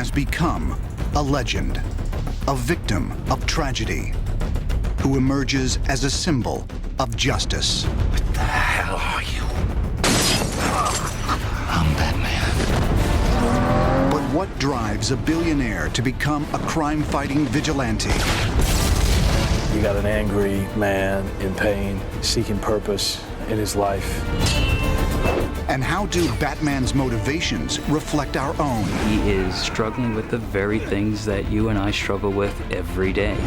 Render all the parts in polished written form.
has become a legend, a victim of tragedy, who emerges as a symbol of justice. What the hell are you? I'm Batman. But what drives a billionaire to become a crime-fighting vigilante? You got an angry man in pain, seeking purpose in his life. And how do Batman's motivations reflect our own? He is struggling with the very things that you and I struggle with every day.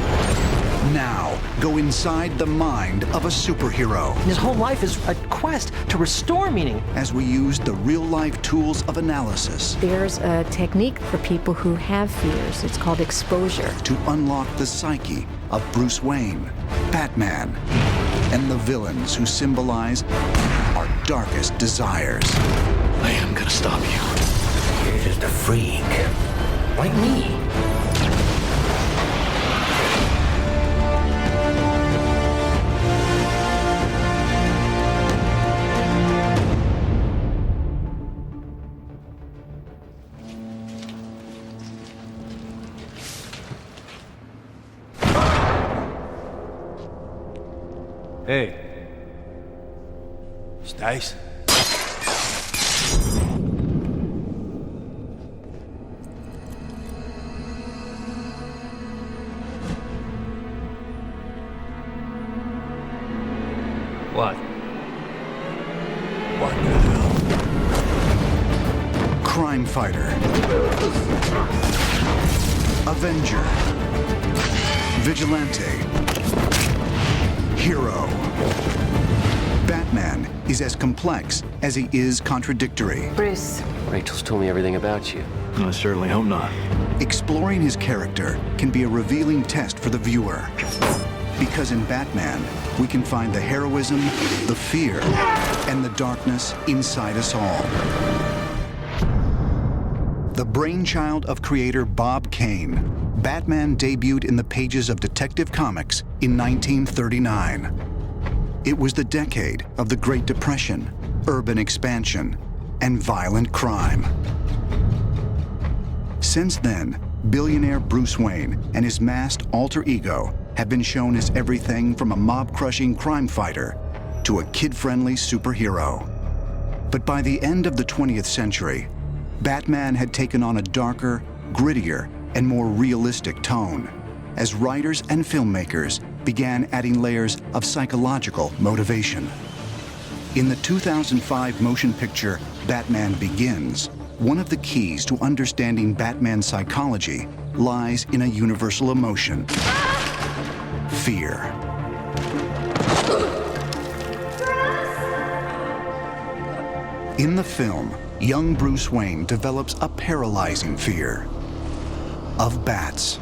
Now, go inside the mind of a superhero. His whole life is a quest to restore meaning. As we use the real-life tools of analysis There's a technique for people who have fears. It's called exposure. to unlock the psyche of Bruce Wayne, Batman, and the villains who symbolize our darkest desires. I am gonna stop you. You're just a freak. Like me. Hey. Stijs? What? What the hell? Crime fighter, Avenger, Vigilante, Hero. Batman is as complex as he is contradictory. Bruce. Rachel's told me everything about you. I certainly hope not. Exploring his character can be a revealing test for the viewer. Because in Batman, we can find the heroism, the fear, and the darkness inside us all. The brainchild of creator Bob Kane, Batman debuted in the pages of Detective Comics in 1939. It was the decade of the Great Depression, urban expansion, and violent crime. Since then, billionaire Bruce Wayne and his masked alter ego have been shown as everything from a mob-crushing crime fighter to a kid-friendly superhero. But by the end of the 20th century, Batman had taken on a darker, grittier, and more realistic tone as writers and filmmakers began adding layers of psychological motivation. In the 2005 motion picture Batman Begins, one of the keys to understanding Batman's psychology lies in a universal emotion: fear. In the film, young Bruce Wayne develops a paralyzing fear of bats.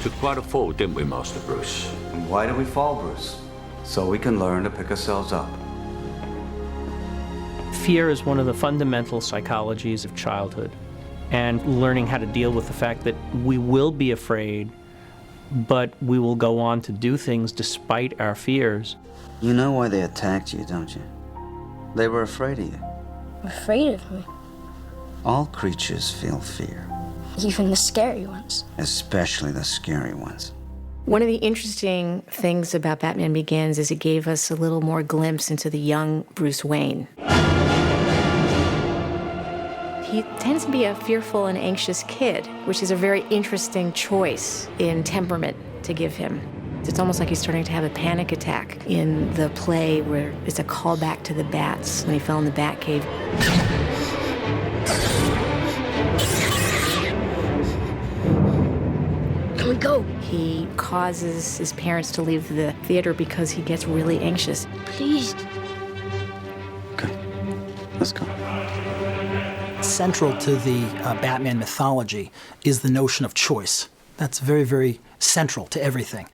Took quite a fall, didn't we, Master Bruce? And why do we fall, Bruce? So we can learn to pick ourselves up. Fear is one of the fundamental psychologies of childhood, and learning how to deal with the fact that we will be afraid, but we will go on to do things despite our fears. You know why they attacked you, don't you? They were afraid of you. Afraid of me. All creatures feel fear, Even the scary ones. especially the scary ones. One of the interesting things about Batman Begins is it gave us a little more glimpse into the young Bruce Wayne. He tends to be a fearful and anxious kid, which is a very interesting choice in temperament to give him. It's almost like he's starting to have a panic attack in the play where it's a callback to the bats when he fell in the bat cave. Can we go? He causes his parents to leave the theater because he gets really anxious. Please. Okay, let's go. Central to the Batman mythology is the notion of choice. That's very, very central to everything.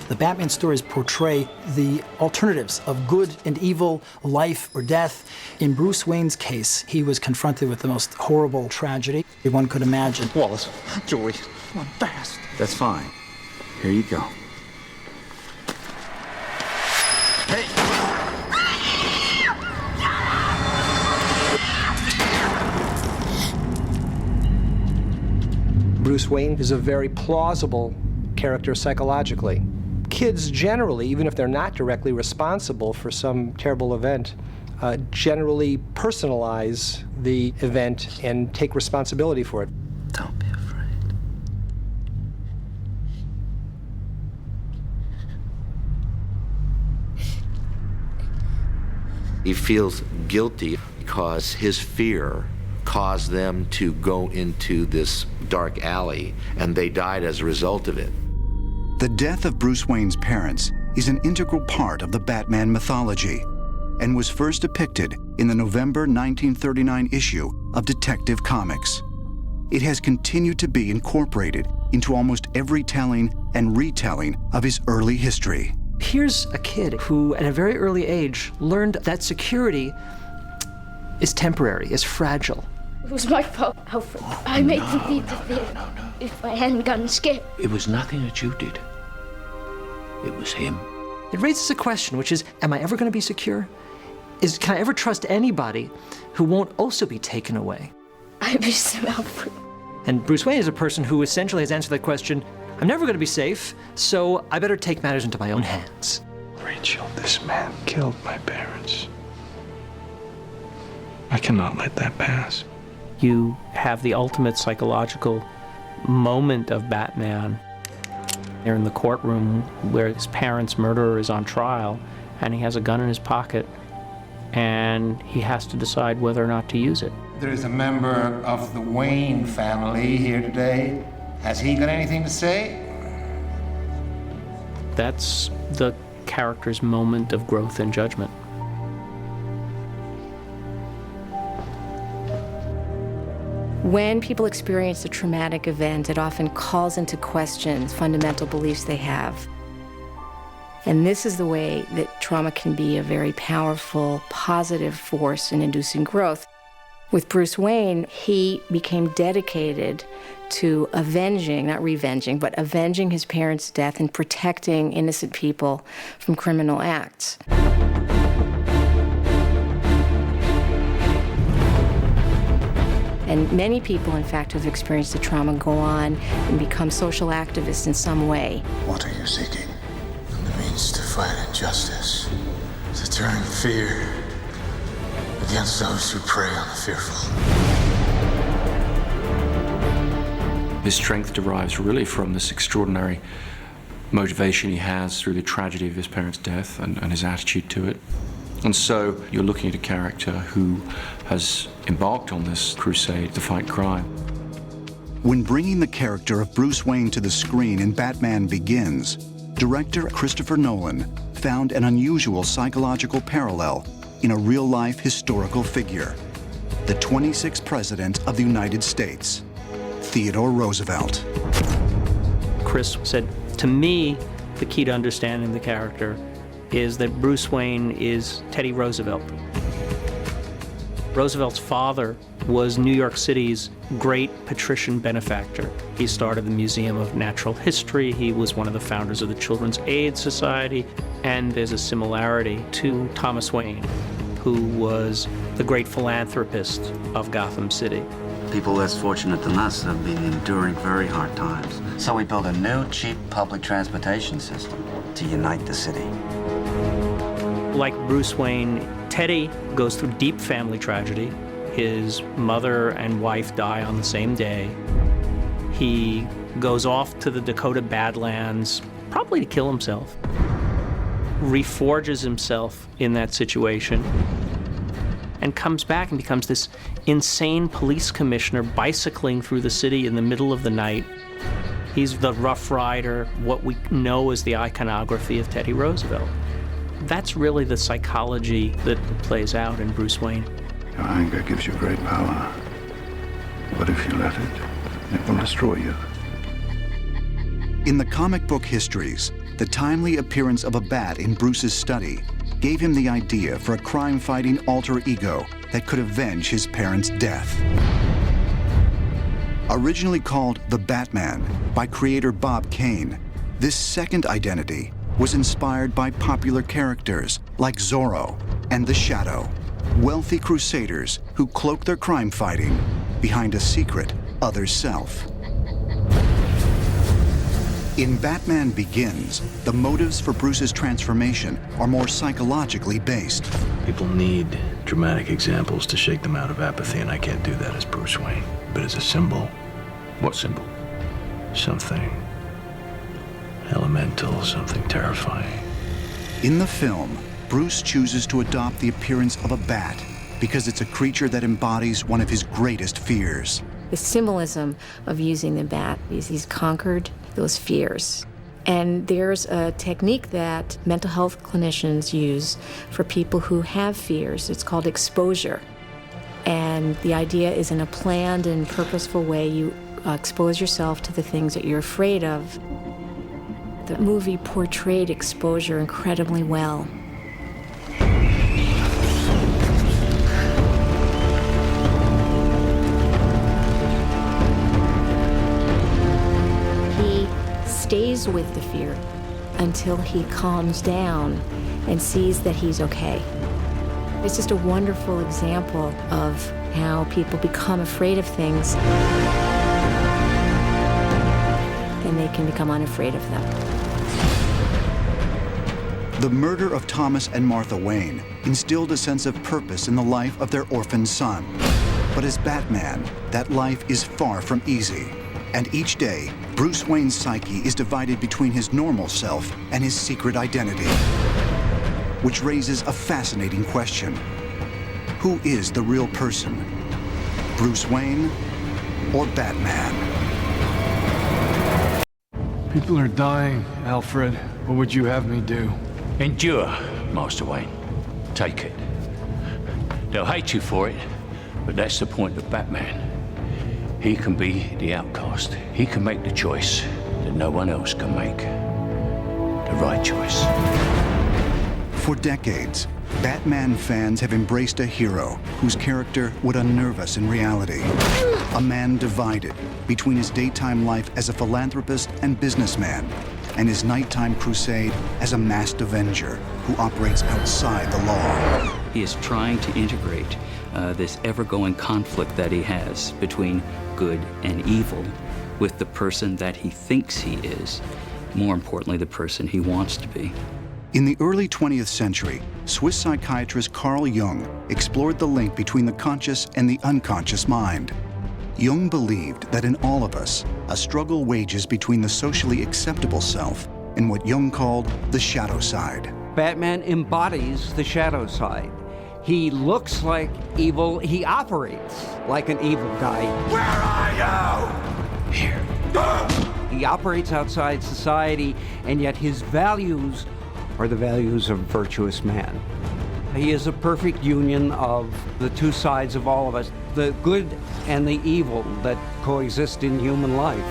The Batman stories portray the alternatives of good and evil, life or death. In Bruce Wayne's case, he was confronted with the most horrible tragedy one could imagine. Wallace, Joey, come on, fast. That's fine. Here you go. Hey! Bruce Wayne is a very plausible character psychologically. Kids generally, even if they're not directly responsible for some terrible event, generally personalize the event and take responsibility for it. Don't be afraid. He feels guilty because his fear caused them to go into this dark alley, and they died as a result of it. The death of Bruce Wayne's parents is an integral part of the Batman mythology and was first depicted in the November 1939 issue of Detective Comics. It has continued to be incorporated into almost every telling and retelling of his early history. Here's a kid who, at a very early age, learned that security is temporary, is fragile. It was my fault, Alfred. I made them leave the theater. If I hadn't gotten scared. It was nothing that you did. It was him. It raises a question, which is, am I ever going to be secure? Can I ever trust anybody who won't also be taken away? I miss him, Alfred. And Bruce Wayne is a person who essentially has answered that question, I'm never going to be safe, so I better take matters into my own hands. Rachel, this man killed my parents. I cannot let that pass. You have the ultimate psychological moment of Batman. They're in the courtroom where his parents' murderer is on trial, and he has a gun in his pocket, and he has to decide whether or not to use it. There is a member of the Wayne family here today. Has he got anything to say? That's the character's moment of growth and judgment. When people experience a traumatic event, it often calls into question fundamental beliefs they have. And this is the way that trauma can be a very powerful, positive force in inducing growth. With Bruce Wayne, he became dedicated to avenging, not revenging, but avenging his parents' death and protecting innocent people from criminal acts. And many people, in fact, who've experienced the trauma go on and become social activists in some way. What are you seeking? The means to fight injustice, to turn fear against those who prey on the fearful. His strength derives really from this extraordinary motivation he has through the tragedy of his parents' death and his attitude to it. And so you're looking at a character who has embarked on this crusade to fight crime. When bringing the character of Bruce Wayne to the screen in Batman Begins, director Christopher Nolan found an unusual psychological parallel in a real-life historical figure, the 26th President of the United States, Theodore Roosevelt. Chris said, to me, the key to understanding the character is that Bruce Wayne is Teddy Roosevelt. Roosevelt's father was New York City's great patrician benefactor. He started the Museum of Natural History. He was one of the founders of the Children's Aid Society. And there's a similarity to Thomas Wayne, who was the great philanthropist of Gotham City. People less fortunate than us have been enduring very hard times. So we built a new, cheap public transportation system to unite the city. Like Bruce Wayne, Teddy goes through deep family tragedy. His mother and wife die on the same day. He goes off to the Dakota Badlands, probably to kill himself. Reforges himself in that situation and comes back and becomes this insane police commissioner bicycling through the city in the middle of the night. He's the Rough Rider, what we know as the iconography of Teddy Roosevelt. That's really the psychology that plays out in Bruce Wayne. Your anger gives you great power, but if you let it, it will destroy you. In the comic book histories, the timely appearance of a bat in Bruce's study gave him the idea for a crime-fighting alter ego that could avenge his parents' death. Originally called the Batman by creator Bob Kane, this second identity was inspired by popular characters like Zorro and the Shadow, wealthy crusaders who cloak their crime fighting behind a secret other self. In Batman Begins, the motives for Bruce's transformation are more psychologically based. People need dramatic examples to shake them out of apathy, and I can't do that as Bruce Wayne. But as a symbol. What symbol? Something elemental, something terrifying. In the film, Bruce chooses to adopt the appearance of a bat because it's a creature that embodies one of his greatest fears. The symbolism of using the bat is he's conquered those fears. And there's a technique that mental health clinicians use for people who have fears. It's called exposure. And the idea is in a planned and purposeful way, you expose yourself to the things that you're afraid of. The movie portrayed exposure incredibly well. He stays with the fear until he calms down and sees that he's okay. It's just a wonderful example of how people become afraid of things and they can become unafraid of them. The murder of Thomas and Martha Wayne instilled a sense of purpose in the life of their orphaned son. But as Batman, that life is far from easy. And each day, Bruce Wayne's psyche is divided between his normal self and his secret identity, which raises a fascinating question. Who is the real person? Bruce Wayne or Batman? People are dying, Alfred. What would you have me do? Endure, Master Wayne. Take it. They'll hate you for it, but that's the point of Batman. He can be the outcast. He can make the choice that no one else can make. The right choice. For decades, Batman fans have embraced a hero whose character would unnerve us in reality. A man divided between his daytime life as a philanthropist and businessman and his nighttime crusade as a masked avenger who operates outside the law. He is trying to integrate this ever-going conflict that he has between good and evil with the person that he thinks he is, more importantly, the person he wants to be. In the early 20th century, Swiss psychiatrist Carl Jung explored the link between the conscious and the unconscious mind. Jung believed that in all of us, a struggle wages between the socially acceptable self and what Jung called the shadow side. Batman embodies the shadow side. He looks like evil. He operates like an evil guy. Where are you? Here. He operates outside society, and yet his values are the values of a virtuous man. He is a perfect union of the two sides of all of us, the good and the evil that coexist in human life.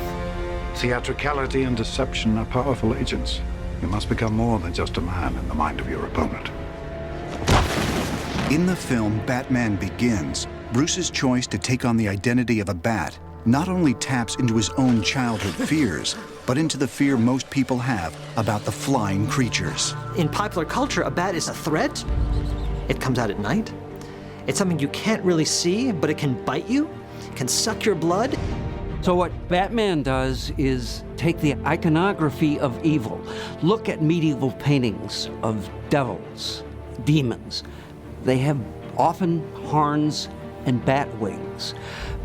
Theatricality and deception are powerful agents. You must become more than just a man in the mind of your opponent. In the film Batman Begins, Bruce's choice to take on the identity of a bat not only taps into his own childhood fears, but into the fear most people have about the flying creatures. In popular culture, a bat is a threat. It comes out at night. It's something you can't really see, but it can bite you, it can suck your blood. So what Batman does is take the iconography of evil. Look at medieval paintings of devils, demons. They have often horns and bat wings.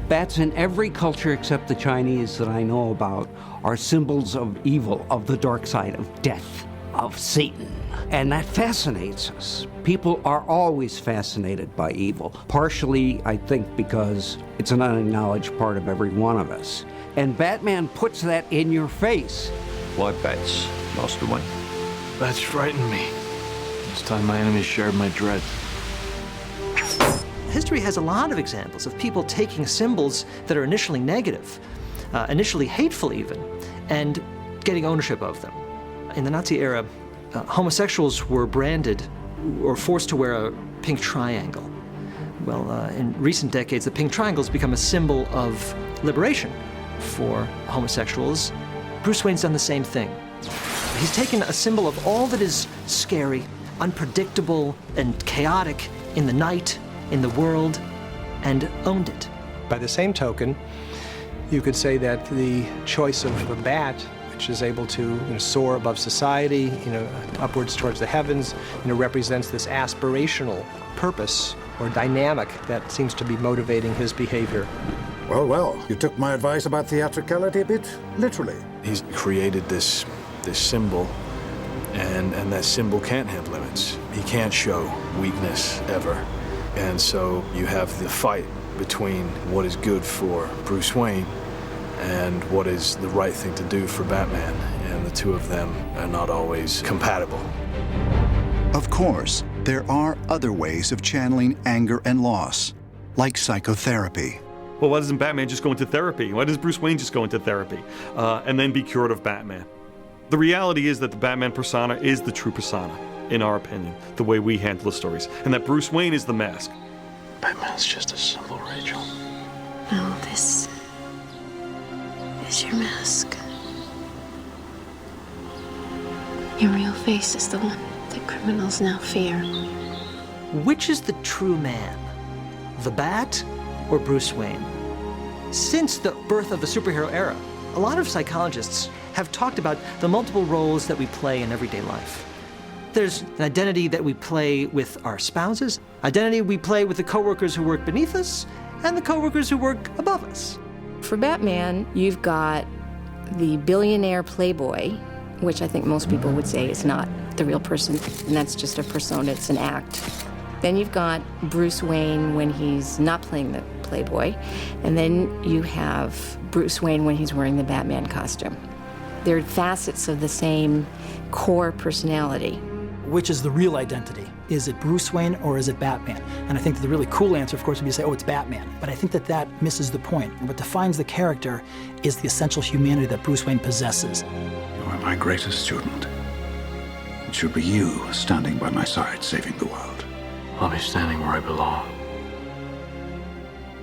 Bats in every culture except the Chinese that I know about are symbols of evil, of the dark side, of death, of Satan. And that fascinates us. People are always fascinated by evil, partially, I think, because it's an unacknowledged part of every one of us. And Batman puts that in your face. Why bats, Master Wayne? Bats frighten me. This time my enemies shared my dread. History has a lot of examples of people taking symbols that are initially negative, initially hateful even, and getting ownership of them. In the Nazi era, homosexuals were branded or forced to wear a pink triangle. Well, in recent decades, the pink triangle has become a symbol of liberation for homosexuals. Bruce Wayne's done the same thing. He's taken a symbol of all that is scary, unpredictable, and chaotic in the night, in the world, and owned it. By the same token, you could say that the choice of the bat which is able to soar above society, upwards towards the heavens, represents this aspirational purpose or dynamic that seems to be motivating his behavior. Well, you took my advice about theatricality a bit literally. He's created this symbol, and that symbol can't have limits. He can't show weakness ever. And so you have the fight between what is good for Bruce Wayne and what is the right thing to do for Batman, and the two of them are not always compatible. Of course, there are other ways of channeling anger and loss, like psychotherapy. Well, why doesn't Batman just go into therapy? Why does Bruce Wayne just go into therapy and then be cured of Batman? The reality is that the Batman persona is the true persona, in our opinion, the way we handle the stories, and that Bruce Wayne is the mask. Batman's just a symbol, Rachel. No, this is your mask. Your real face is the one that criminals now fear. Which is the true man? The Bat or Bruce Wayne? Since the birth of the superhero era, a lot of psychologists have talked about the multiple roles that we play in everyday life. There's an identity that we play with our spouses, identity we play with the coworkers who work beneath us, and the coworkers who work above us. For Batman, you've got the billionaire playboy, which I think most people would say is not the real person, and that's just a persona, it's an act. Then you've got Bruce Wayne when he's not playing the playboy, and then you have Bruce Wayne when he's wearing the Batman costume. They're facets of the same core personality. Which is the real identity? Is it Bruce Wayne or is it Batman? And I think that the really cool answer, of course, would be to say, oh, it's Batman. But I think that that misses the point. What defines the character is the essential humanity that Bruce Wayne possesses. You are my greatest student. It should be you standing by my side, saving the world. I'll be standing where I belong.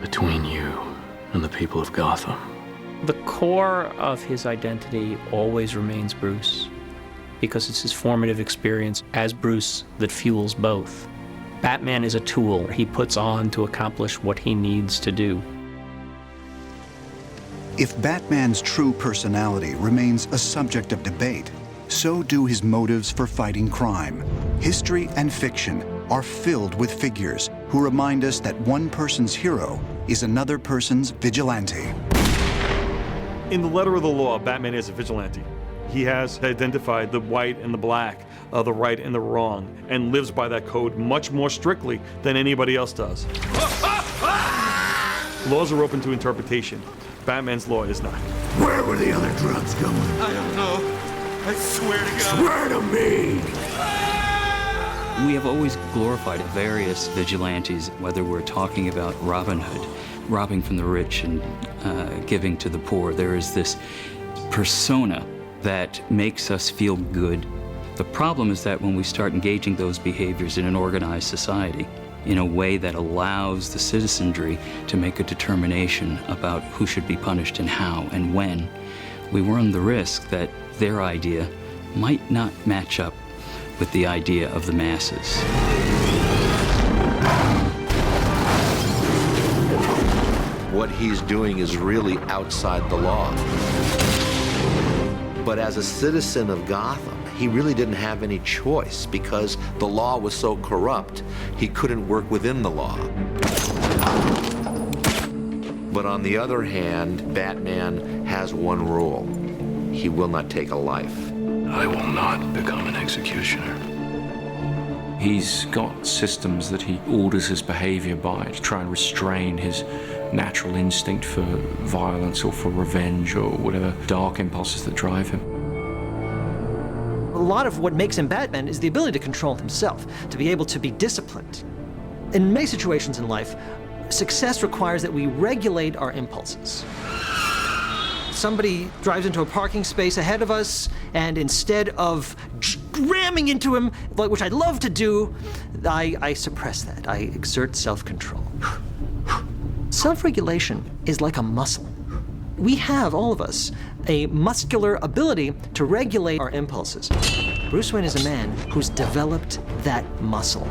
Between you and the people of Gotham. The core of his identity always remains Bruce, because it's his formative experience as Bruce that fuels both. Batman is a tool he puts on to accomplish what he needs to do. If Batman's true personality remains a subject of debate, so do his motives for fighting crime. History and fiction are filled with figures who remind us that one person's hero is another person's vigilante. In the letter of the law, Batman is a vigilante. He has identified the white and the black, the right and the wrong, and lives by that code much more strictly than anybody else does. Laws are open to interpretation. Batman's law is not. Where were the other drugs going? I don't know. I swear to God. Swear to me! We have always glorified various vigilantes, whether we're talking about Robin Hood, robbing from the rich and giving to the poor. There is this persona that makes us feel good. The problem is that when we start engaging those behaviors in an organized society, in a way that allows the citizenry to make a determination about who should be punished and how and when, we run the risk that their idea might not match up with the idea of the masses. What he's doing is really outside the law. But as a citizen of Gotham, he really didn't have any choice because the law was so corrupt, he couldn't work within the law. But on the other hand, Batman has one rule. He will not take a life. I will not become an executioner. He's got systems that he orders his behavior by to try and restrain his natural instinct for violence or for revenge or whatever dark impulses that drive him. A lot of what makes him Batman is the ability to control himself, to be able to be disciplined. In many situations in life, success requires that we regulate our impulses. Somebody drives into a parking space ahead of us, and instead of ramming into him, which I'd love to do, I suppress that. I exert self-control. Self-regulation is like a muscle. We have, all of us, a muscular ability to regulate our impulses. Bruce Wayne is a man who's developed that muscle.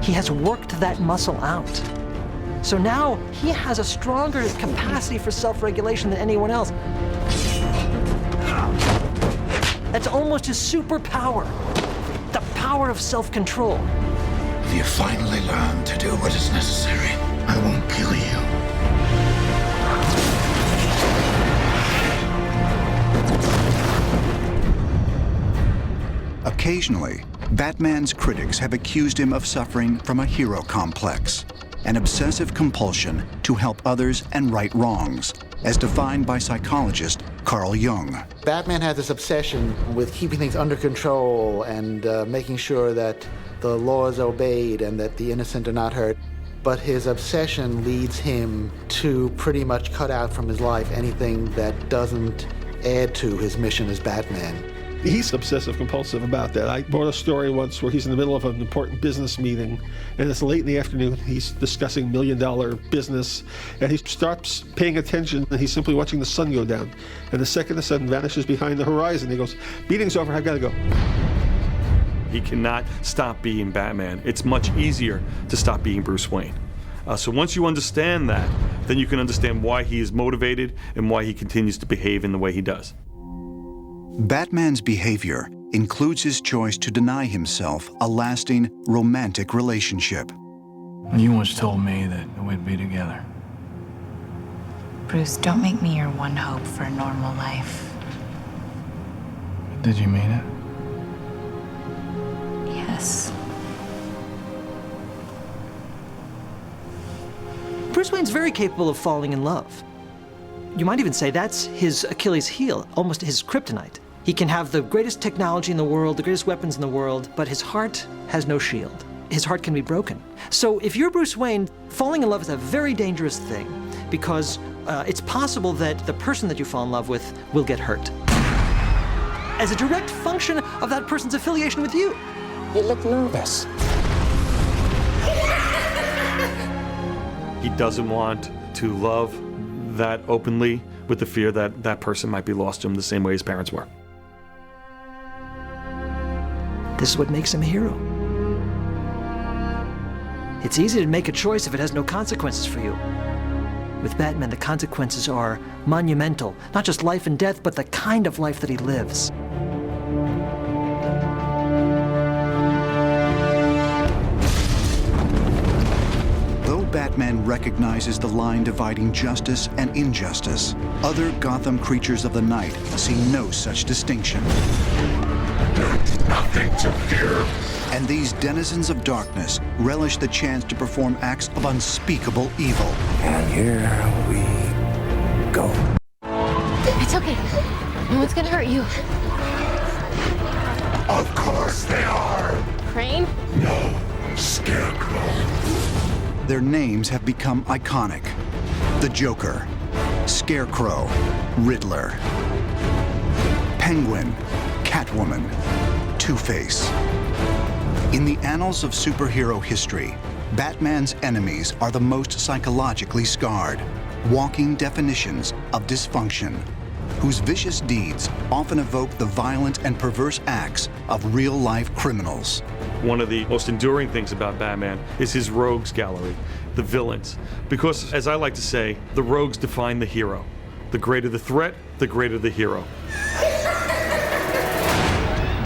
He has worked that muscle out. So now he has a stronger capacity for self-regulation than anyone else. That's almost his superpower. The power of self-control. If you finally learn to do what is necessary, I won't kill you. Occasionally, Batman's critics have accused him of suffering from a hero complex, an obsessive compulsion to help others and right wrongs, as defined by psychologist Carl Jung. Batman has this obsession with keeping things under control and making sure that the law is obeyed and that the innocent are not hurt. But his obsession leads him to pretty much cut out from his life anything that doesn't add to his mission as Batman. He's obsessive compulsive about that. I wrote a story once where he's in the middle of an important business meeting, and it's late in the afternoon. He's discussing $1 million business, and he stops paying attention, and he's simply watching the sun go down. And the second the sun vanishes behind the horizon, he goes, "Meeting's over, I've got to go." He cannot stop being Batman. It's much easier to stop being Bruce Wayne. So once you understand that, then you can understand why he is motivated and why he continues to behave in the way he does. Batman's behavior includes his choice to deny himself a lasting romantic relationship. You once told me that we'd be together. Bruce, don't make me your one hope for a normal life. Did you mean it? Yes. Bruce Wayne's very capable of falling in love. You might even say that's his Achilles heel, almost his kryptonite. He can have the greatest technology in the world, the greatest weapons in the world, but his heart has no shield. His heart can be broken. So if you're Bruce Wayne, falling in love is a very dangerous thing because it's possible that the person that you fall in love with will get hurt as a direct function of that person's affiliation with you. You look nervous. He doesn't want to love that openly with the fear that that person might be lost to him the same way his parents were. This is what makes him a hero. It's easy to make a choice if it has no consequences for you. With Batman, the consequences are monumental, not just life and death, but the kind of life that he lives. Though Batman recognizes the line dividing justice and injustice, other Gotham creatures of the night see no such distinction. There's nothing to fear. And these denizens of darkness relish the chance to perform acts of unspeakable evil. And here we go. It's okay. No one's gonna hurt you. Of course they are. Crane? No, Scarecrow. Their names have become iconic. The Joker, Scarecrow, Riddler, Penguin, Catwoman, Two-Face. In the annals of superhero history, Batman's enemies are the most psychologically scarred, walking definitions of dysfunction, whose vicious deeds often evoke the violent and perverse acts of real-life criminals. One of the most enduring things about Batman is his rogues gallery, the villains. Because, as I like to say, the rogues define the hero. The greater the threat, the greater the hero.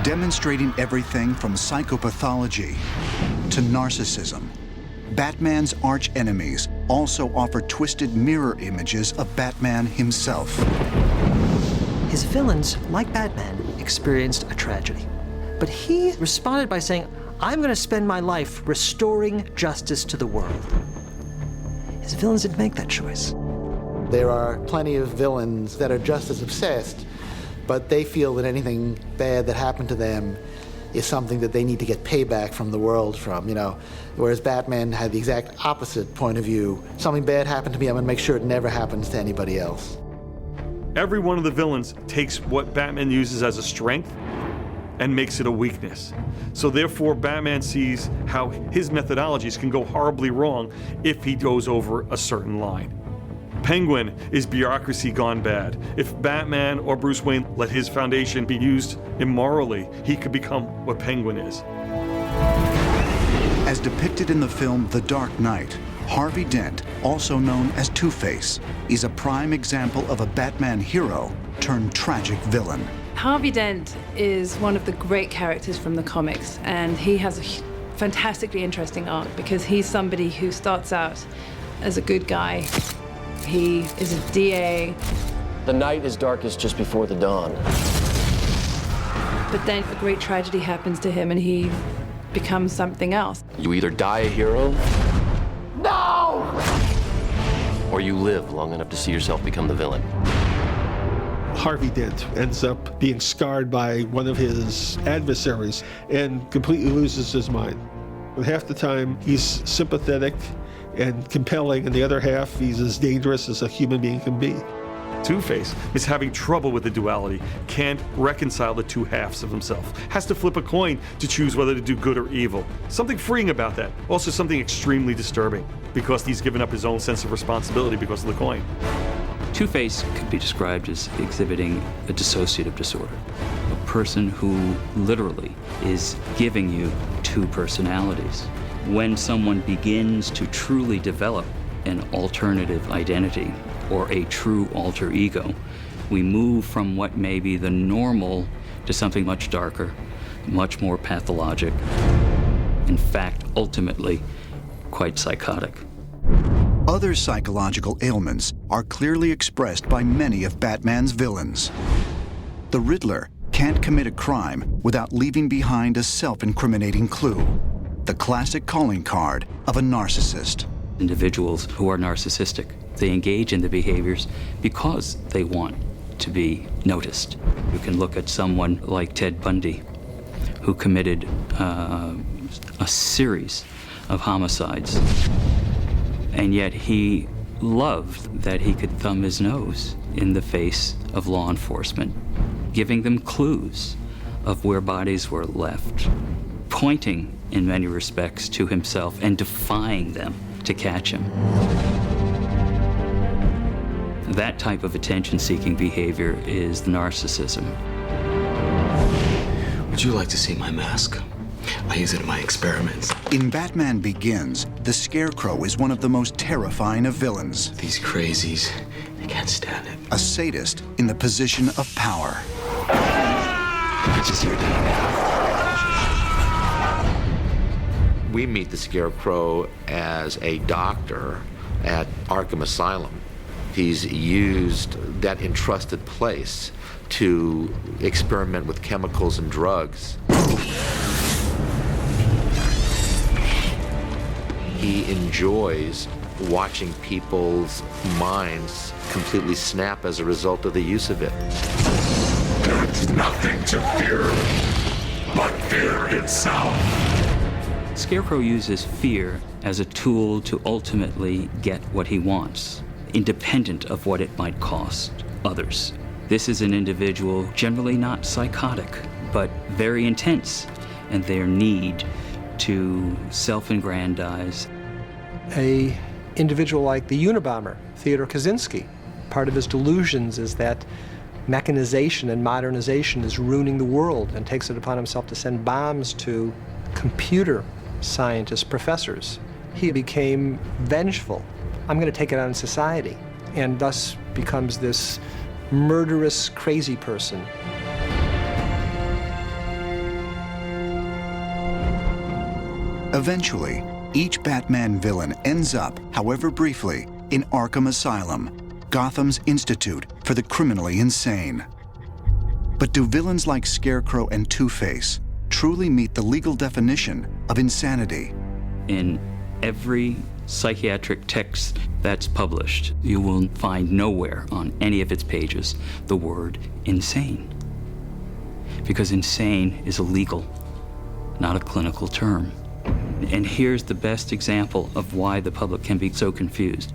Demonstrating everything from psychopathology to narcissism, Batman's arch-enemies also offer twisted mirror images of Batman himself. His villains, like Batman, experienced a tragedy. But he responded by saying, I'm going to spend my life restoring justice to the world. His villains didn't make that choice. There are plenty of villains that are just as obsessed, but they feel that anything bad that happened to them is something that they need to get payback from the world from, you know. Whereas Batman had the exact opposite point of view. Something bad happened to me, I'm gonna make sure it never happens to anybody else. Every one of the villains takes what Batman uses as a strength and makes it a weakness. So therefore, Batman sees how his methodologies can go horribly wrong if he goes over a certain line. Penguin is bureaucracy gone bad. If Batman or Bruce Wayne let his foundation be used immorally, he could become what Penguin is. As depicted in the film The Dark Knight, Harvey Dent, also known as Two-Face, is a prime example of a Batman hero turned tragic villain. Harvey Dent is one of the great characters from the comics, and he has a fantastically interesting arc because he's somebody who starts out as a good guy. He is a DA. The night is darkest just before the dawn. But then a great tragedy happens to him and he becomes something else. You either die a hero, No! or you live long enough to see yourself become the villain. Harvey Dent ends up being scarred by one of his adversaries and completely loses his mind. And half the time, he's sympathetic and compelling, and the other half, he's as dangerous as a human being can be. Two-Face is having trouble with the duality, can't reconcile the two halves of himself, has to flip a coin to choose whether to do good or evil. Something freeing about that, also something extremely disturbing, because he's given up his own sense of responsibility because of the coin. Two-Face could be described as exhibiting a dissociative disorder, a person who literally is giving you two personalities. When someone begins to truly develop an alternative identity or a true alter ego, we move from what may be the normal to something much darker, much more pathologic, in fact, ultimately, quite psychotic. Other psychological ailments are clearly expressed by many of Batman's villains. The Riddler can't commit a crime without leaving behind a self-incriminating clue, the classic calling card of a narcissist. Individuals who are narcissistic, they engage in the behaviors because they want to be noticed. You can look at someone like Ted Bundy, who committed a series of homicides, and yet he loved that he could thumb his nose in the face of law enforcement, giving them clues of where bodies were left, pointing in many respects to himself and defying them to catch him. That type of attention-seeking behavior is narcissism. Would you like to see my mask? I use it in my experiments. In Batman Begins, the Scarecrow is one of the most terrifying of villains. These crazies, they can't stand it. A sadist in the position of power. Which is your day now. We meet the Scarecrow as a doctor at Arkham Asylum. He's used that entrusted place to experiment with chemicals and drugs. He enjoys watching people's minds completely snap as a result of the use of it. There's nothing to fear but fear itself. Scarecrow uses fear as a tool to ultimately get what he wants, independent of what it might cost others. This is an individual generally not psychotic, but very intense in their need to self-aggrandize. A individual like the Unabomber, Theodore Kaczynski, part of his delusions is that mechanization and modernization is ruining the world, and takes it upon himself to send bombs to computer scientists, professors. He became vengeful. I'm going to take it out on society, and thus becomes this murderous, crazy person. Eventually, each Batman villain ends up, however briefly, in Arkham Asylum, Gotham's institute for the criminally insane. But do villains like Scarecrow and Two-Face truly meet the legal definition of insanity? In every psychiatric text that's published, you will find nowhere on any of its pages the word insane. Because insane is a legal, not a clinical term. And here's the best example of why the public can be so confused.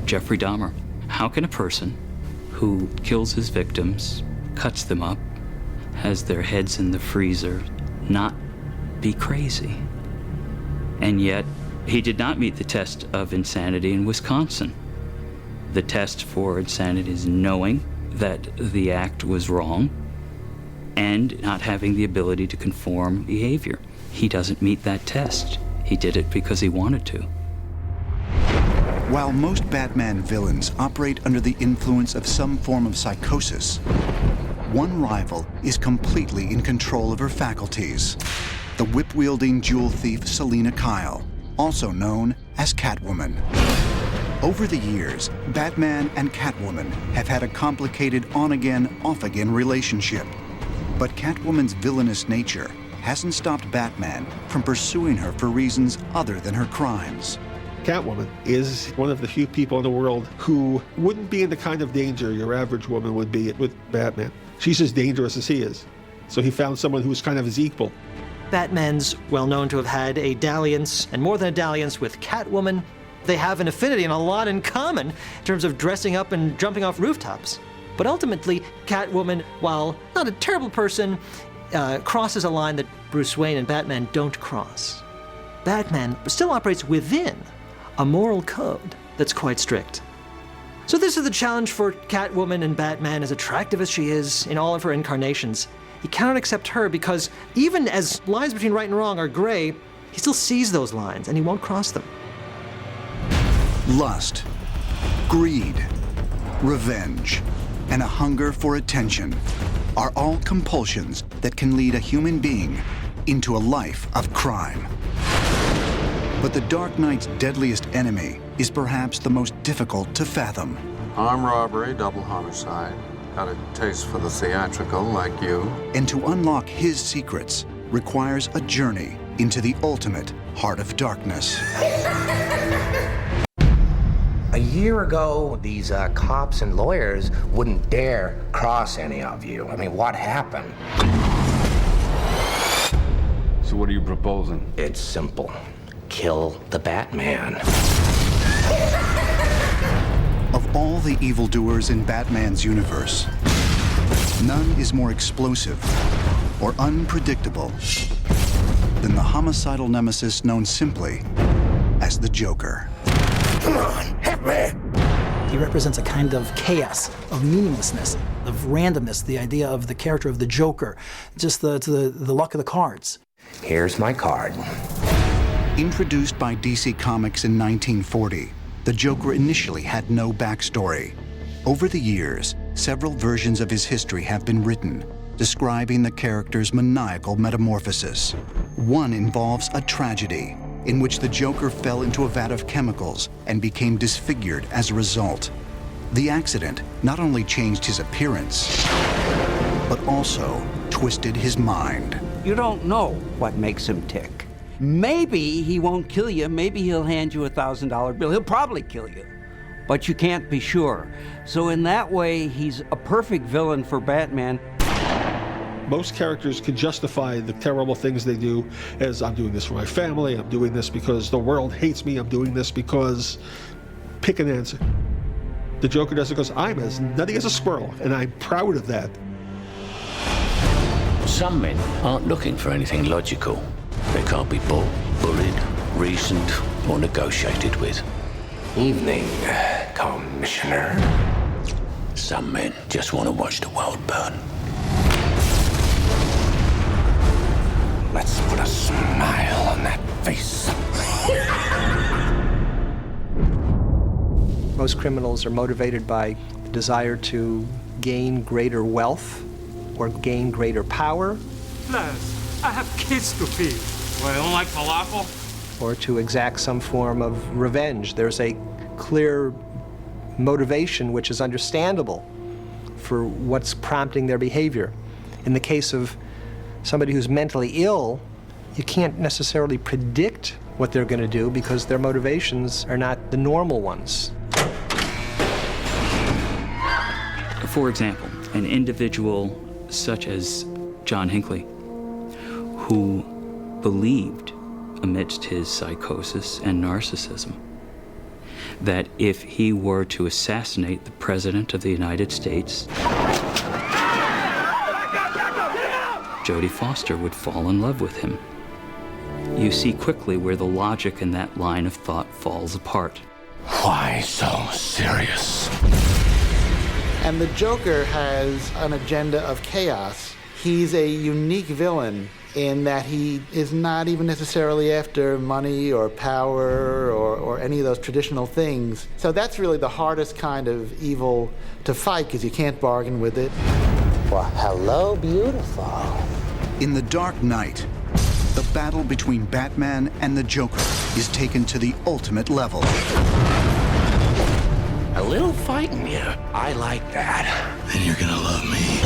Jeffrey Dahmer. How can a person who kills his victims, cuts them up, has their heads in the freezer, not be crazy? And yet, he did not meet the test of insanity in Wisconsin. The test for insanity is knowing that the act was wrong and not having the ability to conform behavior. He doesn't meet that test. He did it because he wanted to. While most Batman villains operate under the influence of some form of psychosis, one rival is completely in control of her faculties. The whip-wielding jewel thief Selina Kyle, also known as Catwoman. Over the years, Batman and Catwoman have had a complicated on-again, off-again relationship. But Catwoman's villainous nature hasn't stopped Batman from pursuing her for reasons other than her crimes. Catwoman is one of the few people in the world who wouldn't be in the kind of danger your average woman would be with Batman. She's as dangerous as he is. So he found someone who's kind of his equal. Batman's well known to have had a dalliance, and more than a dalliance, with Catwoman. They have an affinity and a lot in common in terms of dressing up and jumping off rooftops. But ultimately, Catwoman, while not a terrible person, crosses a line that Bruce Wayne and Batman don't cross. Batman still operates within a moral code that's quite strict. So this is the challenge for Catwoman and Batman, as attractive as she is in all of her incarnations. He cannot accept her because even as lines between right and wrong are gray, he still sees those lines and he won't cross them. Lust, greed, revenge, and a hunger for attention are all compulsions that can lead a human being into a life of crime. But the Dark Knight's deadliest enemy is perhaps the most difficult to fathom. Armed robbery, double homicide. Got a taste for the theatrical like you. And to unlock his secrets requires a journey into the ultimate heart of darkness. A year ago, these cops and lawyers wouldn't dare cross any of you. I mean, what happened? So what are you proposing? It's simple. Kill the Batman. Of all the evildoers in Batman's universe, none is more explosive or unpredictable than the homicidal nemesis known simply as the Joker. Come on, hit me! He represents a kind of chaos, of meaninglessness, of randomness, the idea of the character of the Joker, just the luck of the cards. Here's my card. Introduced by DC Comics in 1940, the Joker initially had no backstory. Over the years, several versions of his history have been written, describing the character's maniacal metamorphosis. One involves a tragedy in which the Joker fell into a vat of chemicals and became disfigured as a result. The accident not only changed his appearance, but also twisted his mind. You don't know what makes him tick. Maybe he won't kill you, maybe he'll hand you a $1,000 bill. He'll probably kill you, but you can't be sure. So in that way, he's a perfect villain for Batman. Most characters can justify the terrible things they do as, I'm doing this for my family, I'm doing this because the world hates me, I'm doing this because... pick an answer. The Joker does it because I'm as nutty as a squirrel, and I'm proud of that. Some men aren't looking for anything logical. They can't be bought, bullied, reasoned, or negotiated with. Evening, Commissioner. Some men just want to watch the world burn. Let's put a smile on that face. Most criminals are motivated by the desire to gain greater wealth or gain greater power. Plus, I have kids to feed. Well, you don't like falafel? Or to exact some form of revenge. There's a clear motivation which is understandable for what's prompting their behavior. In the case of somebody who's mentally ill, you can't necessarily predict what they're going to do because their motivations are not the normal ones. For example, an individual such as John Hinckley, who believed, amidst his psychosis and narcissism, that if he were to assassinate the President of the United States, Jodie Foster would fall in love with him. You see quickly where the logic in that line of thought falls apart. Why so serious? And the Joker has an agenda of chaos. He's a unique villain in that he is not even necessarily after money or power or any of those traditional things. So that's really the hardest kind of evil to fight because you can't bargain with it. Well, hello, beautiful. In The Dark Knight, the battle between Batman and the Joker is taken to the ultimate level. A little fighting here. I like that. Then you're gonna love me.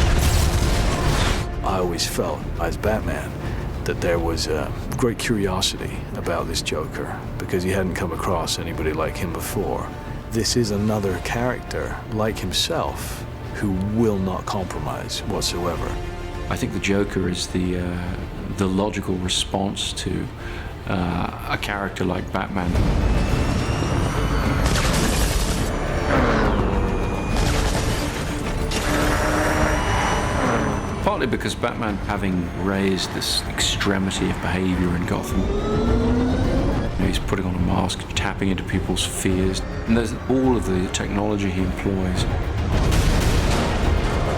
I always felt, as Batman, that there was a great curiosity about this Joker because he hadn't come across anybody like him before. This is another character like himself who will not compromise whatsoever. I think the Joker is the logical response to a character like Batman. Partly because Batman, having raised this extremity of behavior in Gotham, he's putting on a mask, tapping into people's fears, and there's all of the technology he employs.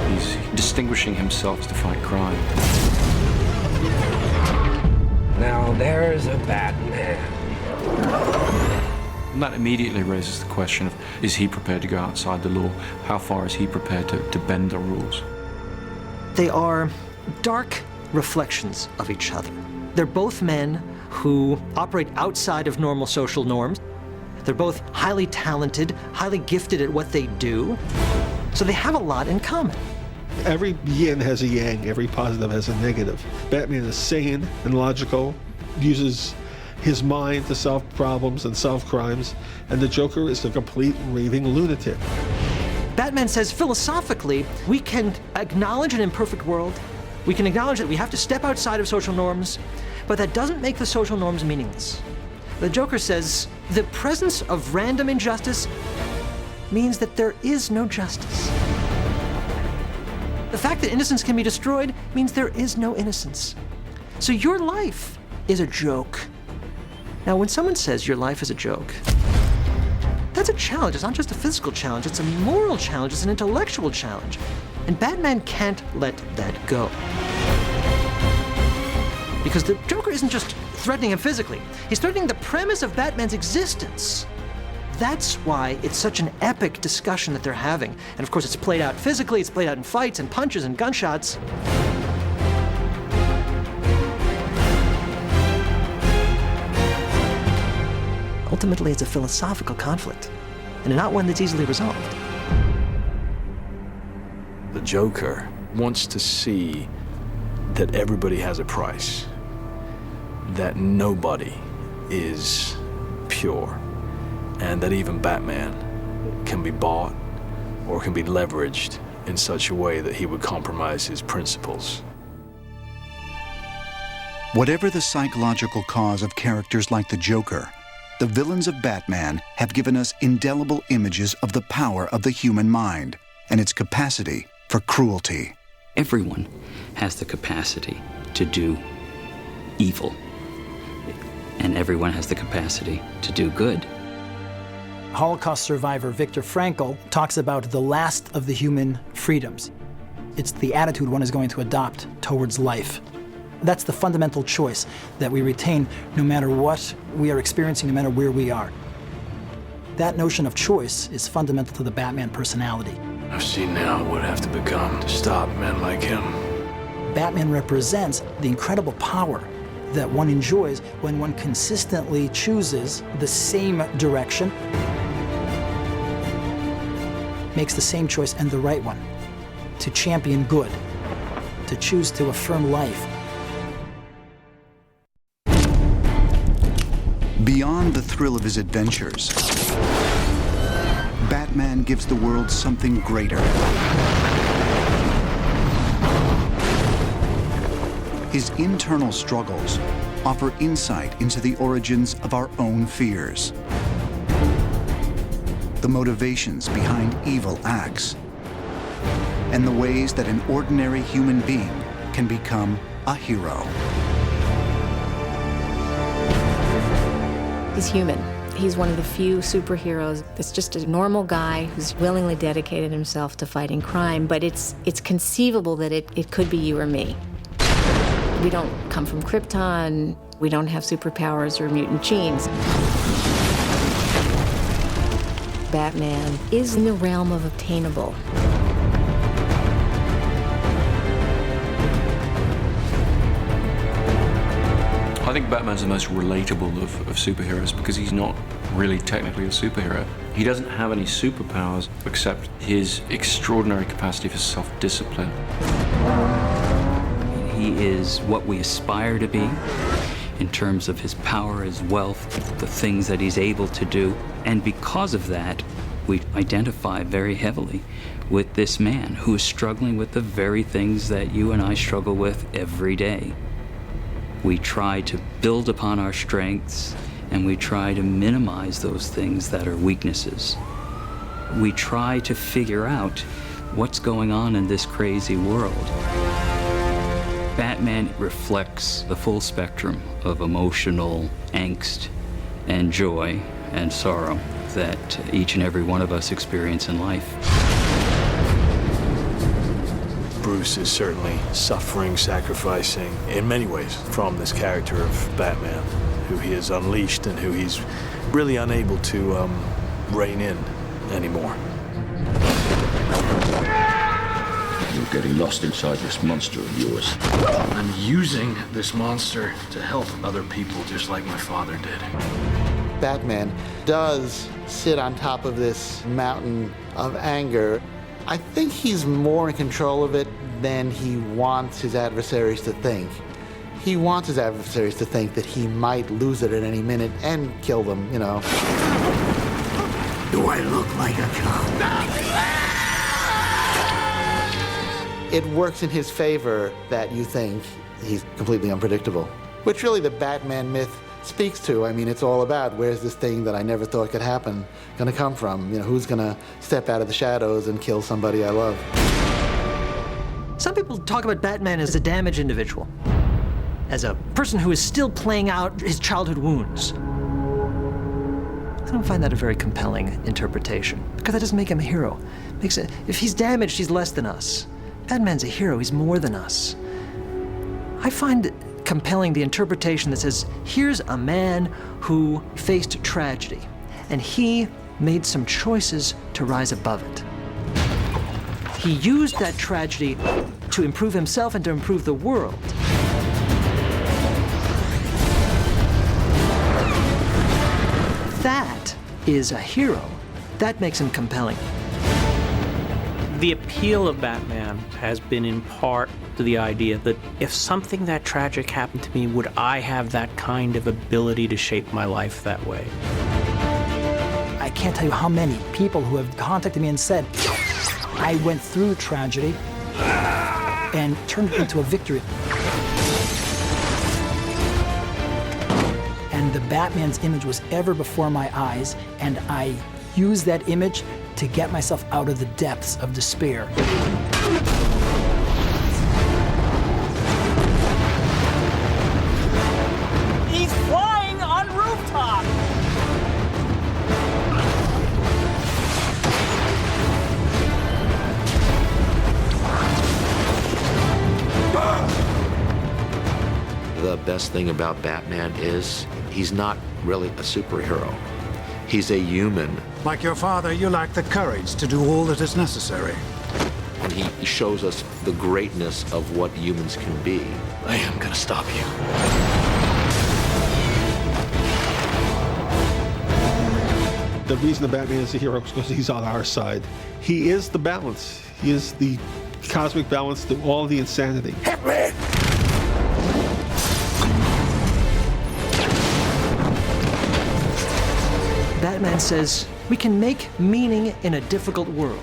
He's distinguishing himself to fight crime. Now there's a Batman. And that immediately raises the question of, is he prepared to go outside the law? How far is he prepared to bend the rules? They are dark reflections of each other. They're both men who operate outside of normal social norms. They're both highly talented, highly gifted at what they do. So they have a lot in common. Every yin has a yang, every positive has a negative. Batman is sane and logical, uses his mind to solve problems and solve crimes, and the Joker is a complete raving lunatic. Batman says philosophically, we can acknowledge an imperfect world. We can acknowledge that we have to step outside of social norms, but that doesn't make the social norms meaningless. The Joker says the presence of random injustice means that there is no justice. The fact that innocence can be destroyed means there is no innocence. So your life is a joke. Now, when someone says your life is a joke, that's a challenge. It's not just a physical challenge, it's a moral challenge, it's an intellectual challenge. And Batman can't let that go. Because the Joker isn't just threatening him physically, he's threatening the premise of Batman's existence. That's why it's such an epic discussion that they're having. And of course, it's played out physically, it's played out in fights and punches and gunshots. Ultimately, it's a philosophical conflict, and not one that's easily resolved. The Joker wants to see that everybody has a price, that nobody is pure, and that even Batman can be bought or can be leveraged in such a way that he would compromise his principles. Whatever the psychological cause of characters like the Joker, the villains of Batman have given us indelible images of the power of the human mind and its capacity for cruelty. Everyone has the capacity to do evil, and everyone has the capacity to do good. Holocaust survivor Viktor Frankl talks about the last of the human freedoms. It's the attitude one is going to adopt towards life. That's the fundamental choice that we retain no matter what we are experiencing, no matter where we are. That notion of choice is fundamental to the Batman personality. I've seen now what I have to become to stop men like him. Batman represents the incredible power that one enjoys when one consistently chooses the same direction, makes the same choice and the right one, to champion good, to choose to affirm life. Beyond the thrill of his adventures, Batman gives the world something greater. His internal struggles offer insight into the origins of our own fears, the motivations behind evil acts, and the ways that an ordinary human being can become a hero. He's human. He's one of the few superheroes that's just a normal guy who's willingly dedicated himself to fighting crime, but it's conceivable that it could be you or me. We don't come from Krypton. We don't have superpowers or mutant genes. Batman is in the realm of obtainable. I think Batman's the most relatable of superheroes because he's not really technically a superhero. He doesn't have any superpowers except his extraordinary capacity for self-discipline. He is what we aspire to be in terms of his power, his wealth, the things that he's able to do. And because of that, we identify very heavily with this man who is struggling with the very things that you and I struggle with every day. We try to build upon our strengths, and we try to minimize those things that are weaknesses. We try to figure out what's going on in this crazy world. Batman reflects the full spectrum of emotional angst and joy and sorrow that each and every one of us experience in life. Bruce is certainly suffering, sacrificing in many ways from this character of Batman, who he has unleashed and who he's really unable to rein in anymore. You're getting lost inside this monster of yours. I'm using this monster to help other people just like my father did. Batman does sit on top of this mountain of anger. I think he's more in control of it than he wants his adversaries to think. He wants his adversaries to think that he might lose it at any minute and kill them, you know. Do I look like a cop? It works in his favor that you think he's completely unpredictable, which really the Batman myth speaks to. I mean, it's all about where's this thing that I never thought could happen gonna come from? You know, who's gonna step out of the shadows and kill somebody I love? Some people talk about Batman as a damaged individual, as a person who is still playing out his childhood wounds. I don't find that a very compelling interpretation, because that doesn't make him a hero. If he's damaged, he's less than us. Batman's a hero, he's more than us. I find compelling the interpretation that says, here's a man who faced tragedy, and he made some choices to rise above it. He used that tragedy to improve himself and to improve the world. That is a hero. That makes him compelling. The appeal of Batman has been in part to the idea that if something that tragic happened to me, would I have that kind of ability to shape my life that way? I can't tell you how many people who have contacted me and said, I went through tragedy and turned it into a victory. And the Batman's image was ever before my eyes, and I used that image to get myself out of the depths of despair. He's flying on rooftop! The best thing about Batman is he's not really a superhero. He's a human. Like your father, you lack the courage to do all that is necessary. And he shows us the greatness of what humans can be. I am gonna stop you. The reason the Batman is a hero is because he's on our side. He is the balance. He is the cosmic balance to all the insanity. Hit me! Batman says, we can make meaning in a difficult world.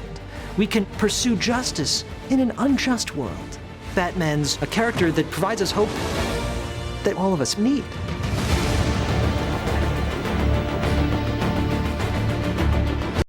We can pursue justice in an unjust world. Batman's a character that provides us hope that all of us need.